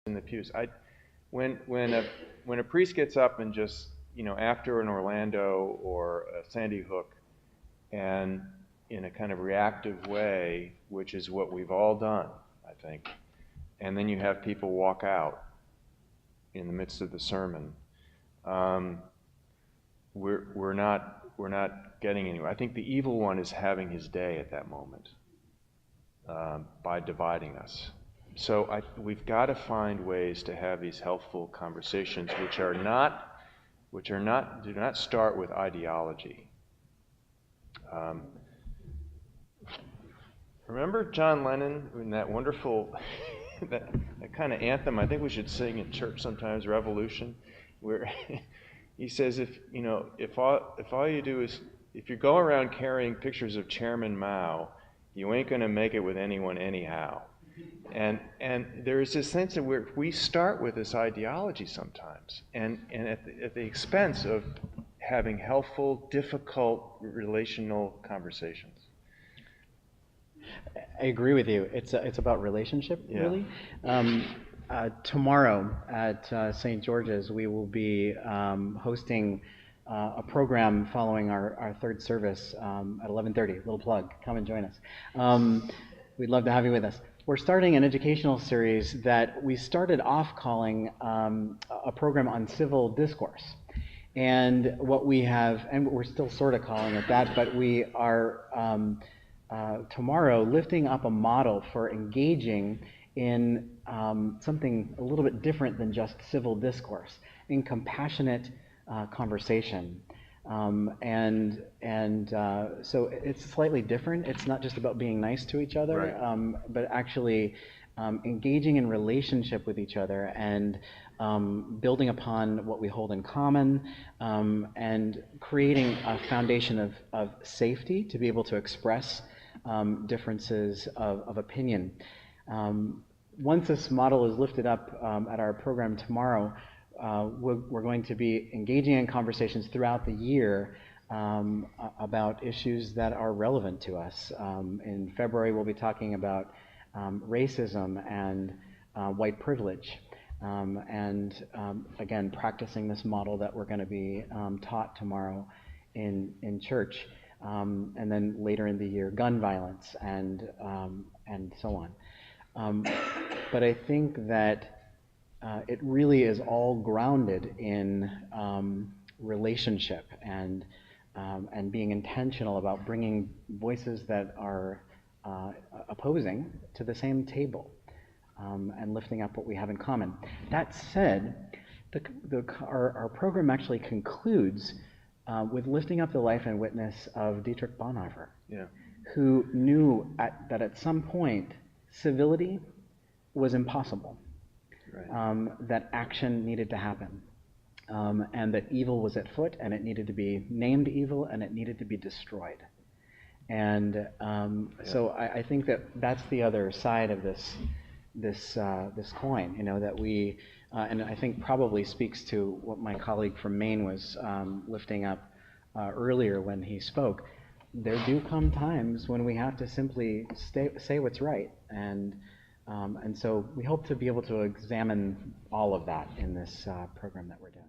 in the pews. When a priest gets up and just, after an Orlando or a Sandy Hook, and in a kind of reactive way, which is what we've all done, I think, and then you have people walk out in the midst of the sermon, we're not getting anywhere. I think the evil one is having his day at that moment by dividing us. So we've got to find ways to have these helpful conversations, do not start with ideology. Remember John Lennon in that wonderful that kind of anthem I think we should sing in church sometimes, Revolution, where he says, if all you do is, if you go around carrying pictures of Chairman Mao, you ain't going to make it with anyone anyhow. And there is this sense of where we start with this ideology sometimes, and at the expense of having helpful, difficult, relational conversations. I agree with you. It's about relationship, Yeah. really. Tomorrow at St. George's, we will be hosting a program following our third service at 11:30. Little plug. Come and join us. We'd love to have you with us. We're starting an educational series that we started off calling a program on civil discourse. And what we have, and we're still sort of calling it that, but we are tomorrow lifting up a model for engaging in something a little bit different than just civil discourse, in compassionate conversation. So it's slightly different. It's not just about being nice to each other, right. But actually engaging in relationship with each other and building upon what we hold in common, and creating a foundation of safety to be able to express differences of opinion. Once this model is lifted up at our program tomorrow, we're going to be engaging in conversations throughout the year about issues that are relevant to us. In February, we'll be talking about racism and white privilege, and again, practicing this model that we're going to be taught tomorrow in church, and then later in the year, gun violence and so on. But I think that it really is all grounded in relationship and being intentional about bringing voices that are opposing to the same table, and lifting up what we have in common. That said, our program actually concludes with lifting up the life and witness of Dietrich Bonhoeffer, Yeah. who knew that at some point civility was impossible. Right. That action needed to happen, and that evil was at foot, and it needed to be named evil, and it needed to be destroyed. And so I think that's the other side of this coin, that we, and I think probably speaks to what my colleague from Maine was lifting up earlier when he spoke. There do come times when we have to simply say what's right, and so we hope to be able to examine all of that in this program that we're doing.